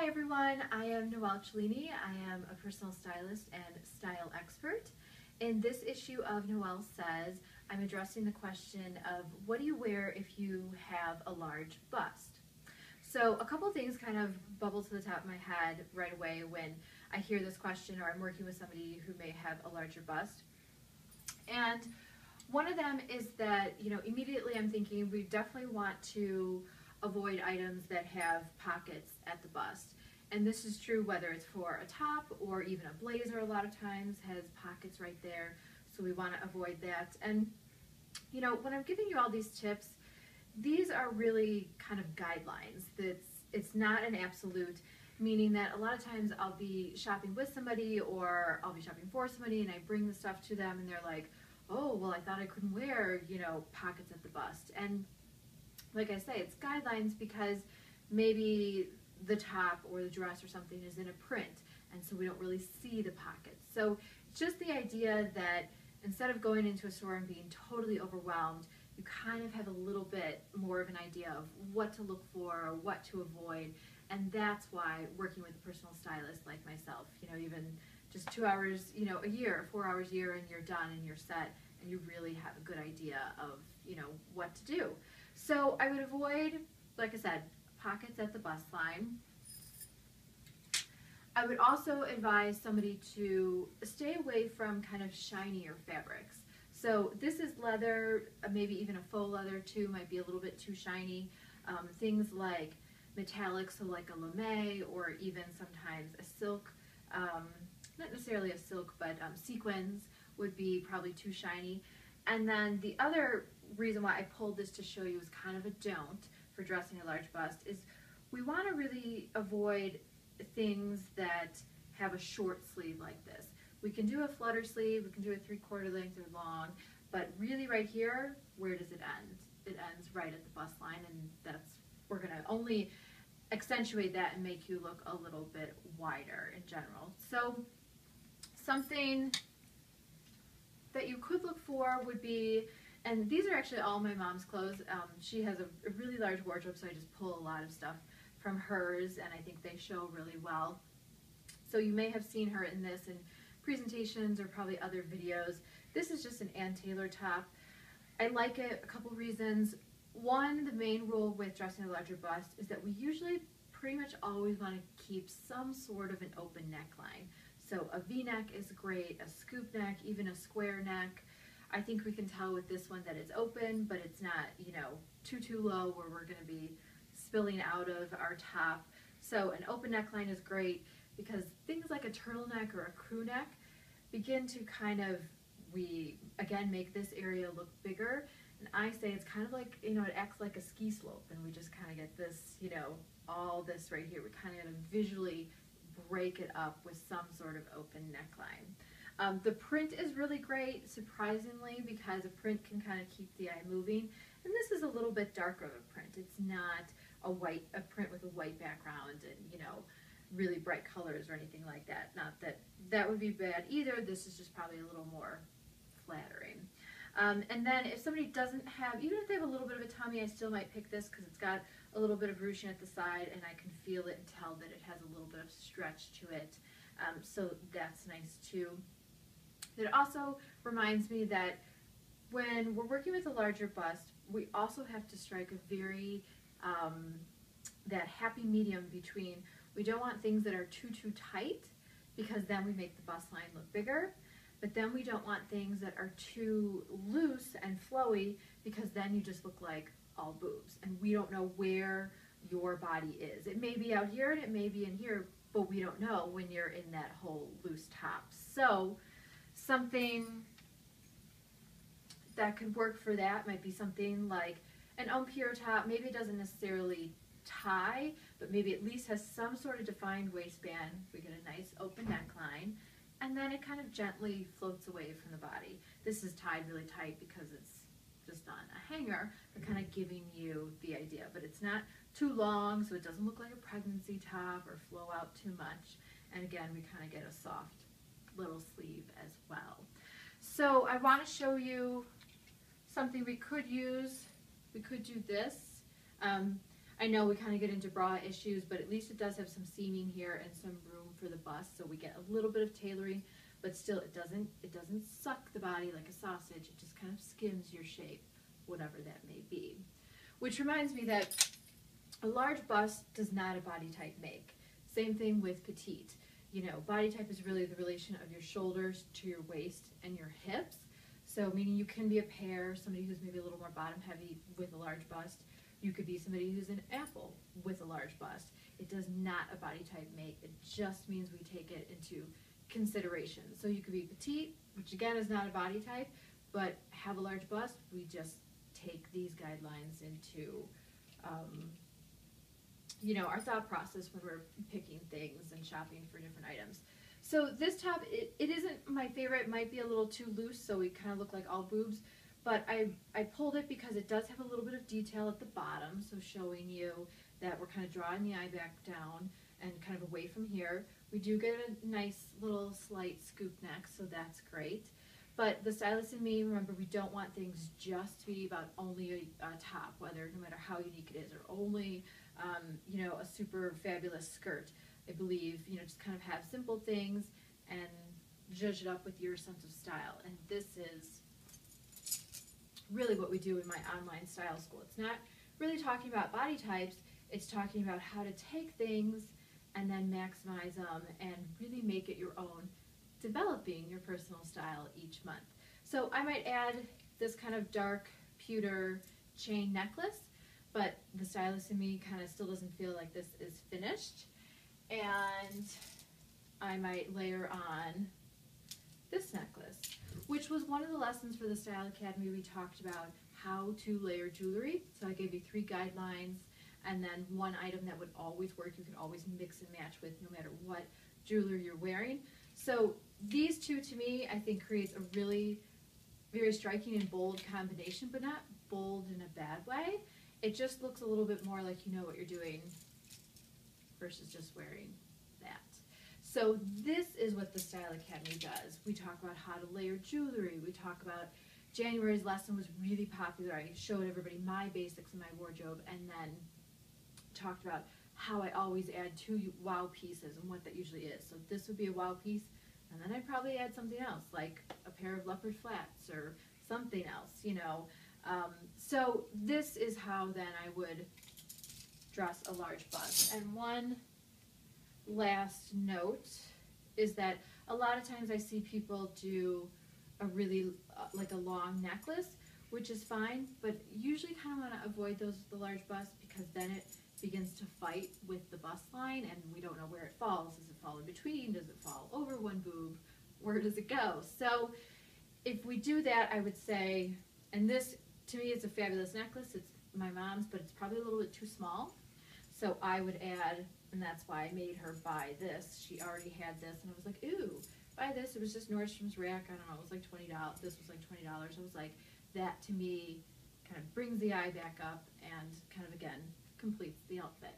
Hi everyone, I am Noelle. I am a personal stylist and style expert. In this issue of Noelle Says, I'm addressing the question of what do you wear if you have a large bust? So a couple of things kind of bubble to the top of my head right away when I hear this question or I'm working with somebody who may have a larger bust. And one of them is that, immediately I'm thinking we definitely want to avoid items that have pockets at the bust. And this is true whether it's for a top or even a blazer a lot of times has pockets right there. So we want to avoid that. And, when I'm giving you all these tips, these are really kind of guidelines. It's not an absolute, meaning that a lot of times I'll be shopping with somebody or I'll be shopping for somebody and I bring the stuff to them and they're like, oh, well, I thought I couldn't wear, pockets at the bust. And like I say, it's guidelines because maybe the top or the dress or something is in a print, and so we don't really see the pockets. So it's just the idea that instead of going into a store and being totally overwhelmed, you kind of have a little bit more of an idea of what to look for or what to avoid. And that's why working with a personal stylist like myself, even just 2 hours, a year, 4 hours a year, and you're done and you're set, and you really have a good idea of, what to do. So I would avoid, like I said, pockets at the bust line. I would also advise somebody to stay away from kind of shinier fabrics. So this is leather, maybe even a faux leather too, might be a little bit too shiny. Things like metallic, so like a lame, or even sometimes a silk, not necessarily a silk, but sequins would be probably too shiny. And then the other reason why I pulled this to show you is kind of a don't for dressing a large bust is we want to really avoid things that have a short sleeve like this. We can do a flutter sleeve, we can do a 3/4 length or long, but really right here, where does it end? It ends right at the bust line, and we're going to only accentuate that and make you look a little bit wider in general. So something that you could look for would be, and these are actually all my mom's clothes. She has a really large wardrobe, so I just pull a lot of stuff from hers, and I think they show really well. So you may have seen her in this in presentations or probably other videos. This is just an Ann Taylor top. I like it a couple reasons. One, the main rule with dressing a larger bust is that we usually pretty much always want to keep some sort of an open neckline. So a V-neck is great, a scoop neck, even a square neck. I think we can tell with this one that it's open, but it's not, too low where we're going to be spilling out of our top. So an open neckline is great because things like a turtleneck or a crew neck begin to kind of, again, make this area look bigger. And I say it's kind of like, it acts like a ski slope, and we just kind of get this, all this right here. We kind of visually break it up with some sort of open neckline. The print is really great, surprisingly, because a print can kind of keep the eye moving. And this is a little bit darker of a print. It's not a print with a white background and, really bright colors or anything like that. Not that that would be bad either. This is just probably a little more flattering. And then if somebody doesn't have, even if they have a little bit of a tummy, I still might pick this because it's got a little bit of ruching at the side, and I can feel it and tell that it has a little bit of stretch to it. So that's nice too. It also reminds me that when we're working with a larger bust, we also have to strike a very, that happy medium between, we don't want things that are too tight because then we make the bust line look bigger, but then we don't want things that are too loose and flowy because then you just look like all boobs, and we don't know where your body is. It may be out here and it may be in here, but we don't know when you're in that whole loose top. So something that could work for that might be something like an empire top. Maybe it doesn't necessarily tie, but maybe at least has some sort of defined waistband. We get a nice open neckline, and then it kind of gently floats away from the body. This is tied really tight because it's just on a hanger, but kind of giving you the idea. But it's not too long, so it doesn't look like a pregnancy top or flow out too much. And again, we kind of get a soft little sleeve as well. So I want to show you something we could use. We could do this. I know we kind of get into bra issues, but at least it does have some seaming here and some room for the bust, so we get a little bit of tailoring, but still it doesn't suck the body like a sausage. It just kind of skims your shape, whatever that may be. Which reminds me that a large bust does not a body type make. Same thing with petite. You know, body type is really the relation of your shoulders to your waist and your hips. So meaning you can be a pear, somebody who's maybe a little more bottom heavy with a large bust. You could be somebody who's an apple with a large bust. It does not a body type make. It just means we take it into consideration. So you could be petite, which again is not a body type, but have a large bust. We just take these guidelines into you know, our thought process when we're picking things and shopping for different items. So this top, it isn't my favorite. It might be a little too loose, so we kind of look like all boobs, but I pulled it because it does have a little bit of detail at the bottom, so showing you that we're kind of drawing the eye back down and kind of away from here. We do get a nice little slight scoop neck, so that's great. But the stylist and me, remember, we don't want things just to be about only a top, whether no matter how unique it is, or only you know, a super fabulous skirt. I believe, you know, just kind of have simple things and judge it up with your sense of style. And this is really what we do in my online style school. It's not really talking about body types, it's talking about how to take things and then maximize them and really make it your own, developing your personal style each month. So I might add this kind of dark pewter chain necklace, but the stylist in me kind of still doesn't feel like this is finished. And I might layer on this necklace, which was one of the lessons for the Style Academy. We talked about how to layer jewelry. So I gave you 3 guidelines and then one item that would always work. You can always mix and match with no matter what jewelry you're wearing. So these two, to me, I think creates a really very striking and bold combination, but not bold in a bad way. It just looks a little bit more like you know what you're doing versus just wearing that. So this is what the Style Academy does. We talk about how to layer jewelry. We talk about, January's lesson was really popular. I showed everybody my basics in my wardrobe and then talked about how I always add 2 wow pieces and what that usually is. So this would be a wow piece, and then I'd probably add something else, like a pair of leopard flats or something else, you know. So this is how then I would dress a large bust. And one last note is that a lot of times I see people do a really like a long necklace, which is fine, but usually kind of want to avoid the large bust, because then it begins to fight with the bust line and we don't know where it falls. Does it fall in between? Does it fall over one boob? Where does it go? So if we do that, I would say, and this to me is a fabulous necklace. It's my mom's, but it's probably a little bit too small. So I would add, and that's why I made her buy this. She already had this, and I was like, ooh, buy this. It was just Nordstrom's rack. I don't know, it was like $20. This was like $20. I was like, that to me kind of brings the eye back up and kind of, again, completes the outfit.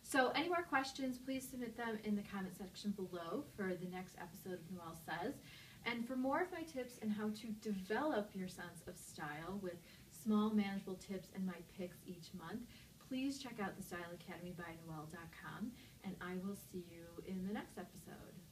So any more questions, please submit them in the comment section below for the next episode of Noelle Says. And for more of my tips on how to develop your sense of style with small manageable tips and my picks each month, please check out the Style Academy by Noelle.com, and I will see you in the next episode.